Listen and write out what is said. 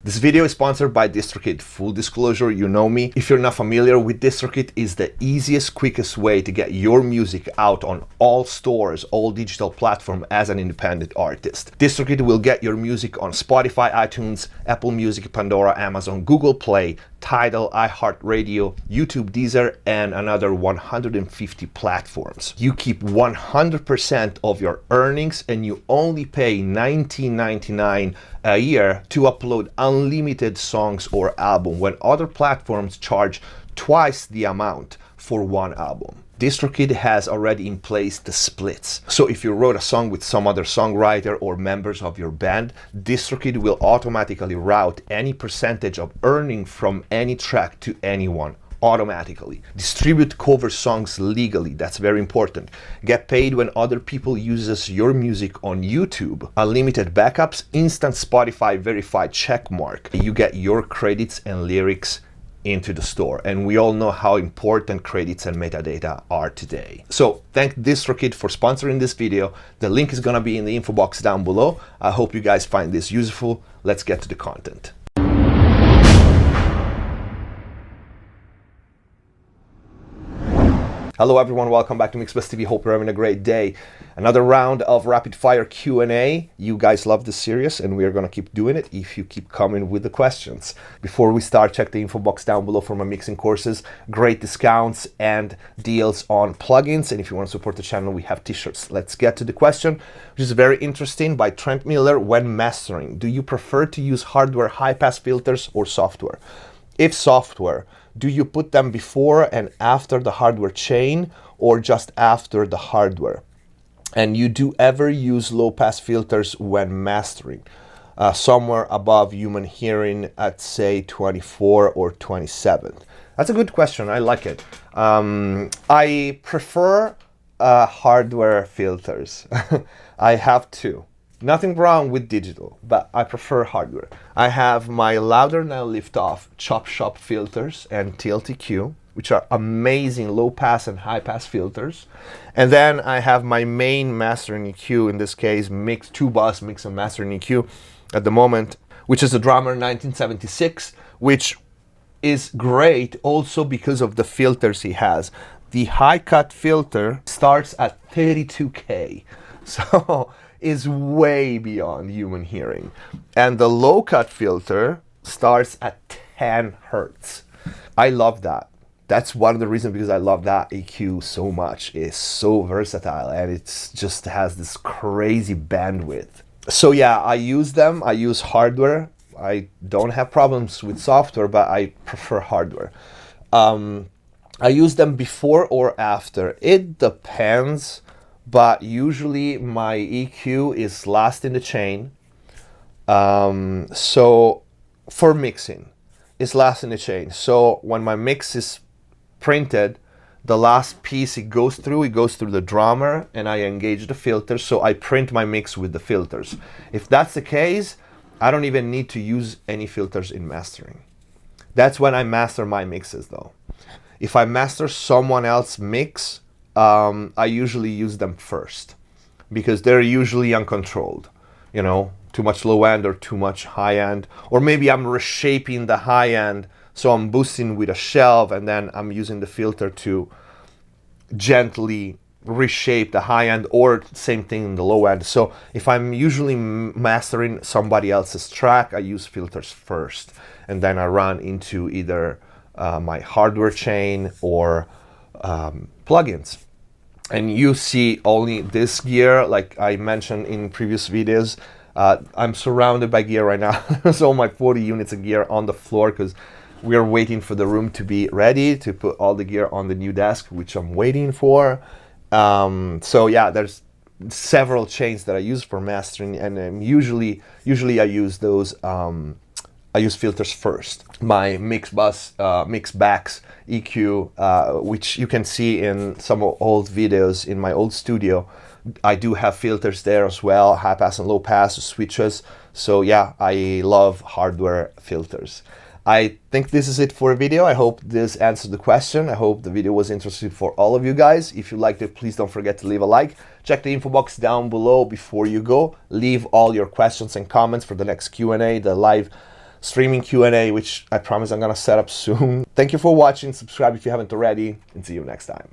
This video is sponsored by DistroKid. Full disclosure, you know me. If you're not familiar with DistroKid, is the easiest, quickest way to get your music out on all stores, all digital platforms as an independent artist. DistroKid will get your music on Spotify, iTunes, Apple Music, Pandora, Amazon, Google Play, Tidal, iHeartRadio, YouTube, Deezer, and another 150 platforms. You keep 100% of your earnings and you only pay $19.99 a year to upload unlimited songs or album when other platforms charge twice the amount for one album. DistroKid has already in place the splits. So if you wrote a song with some other songwriter or members of your band, DistroKid will automatically route any percentage of earning from any track to anyone automatically. Distribute cover songs legally, that's very important. Get paid when other people uses your music on YouTube. Unlimited backups, instant Spotify verified check mark. You get your credits and lyrics into the store, and we all know how important credits and metadata are today. So thank DistroKid for sponsoring this video. The link is gonna be in the info box down below. I hope you guys find this useful. Let's get to the content. Hello everyone, welcome back to MixbusTv. Hope you're having a great day. Another round of rapid fire Q&A. You guys love this series and we are gonna keep doing it if you keep coming with the questions. Before we start, check the info box down below for my mixing courses, great discounts and deals on plugins. And if you want to support the channel, we have t-shirts. Let's get to the question, which is very interesting, by Trent Miller. When mastering, do you prefer to use hardware high-pass filters or software? If software, do you put them before and after the hardware chain or just after the hardware? And you do ever use low-pass filters when mastering? Somewhere above human hearing at say 24 or 27. That's a good question, I like it. I prefer hardware filters. I have two. Nothing wrong with digital, but I prefer hardware. I have my louder now lift off chop shop filters and TLTQ, which are amazing low pass and high pass filters. And then I have my main mastering EQ, in this case mix 2-bus mix and mastering EQ at the moment, which is a Drummer 1976, which is great also because of the filters he has. The high cut filter starts at 32K. So is way beyond human hearing. And the low cut filter starts at 10 Hertz. I love that. That's one of the reasons because I love that EQ so much. It's so versatile and it just has this crazy bandwidth. So yeah, I use them. I use hardware. I don't have problems with software, but I prefer hardware. I use them before or after. It depends. But usually my EQ is last in the chain. So for mixing, it's last in the chain. So when my mix is printed, the last piece it goes through the drummer and I engage the filters. So I print my mix with the filters. If that's the case, I don't even need to use any filters in mastering. That's when I master my mixes though. If I master someone else's mix, I usually use them first because they're usually uncontrolled, you know, too much low end or too much high end, or maybe I'm reshaping the high end, so I'm boosting with a shelf and then I'm using the filter to gently reshape the high end, or same thing in the low end. So if I'm usually mastering somebody else's track, I use filters first and then I run into either my hardware chain or plugins. And you see only this gear, like I mentioned in previous videos. I'm surrounded by gear right now. So my 40 units of gear on the floor because we are waiting for the room to be ready to put all the gear on the new desk, which I'm waiting for. So yeah, there's several chains that I use for mastering, and usually I use those. I use filters first. My Mixbus EQ, which you can see in some old videos in my old studio, I do have filters there as well, high pass and low pass switches. So yeah, I love hardware filters. I think this is it for a video. I hope this answered the question. I hope the video was interesting for all of you guys. If you liked it, please don't forget to leave a like. Check the info box down below before you go. Leave all your questions and comments for the next Q&A, the live streaming Q&A, which I promise I'm gonna set up soon. Thank you for watching. Subscribe if you haven't already, and see you next time.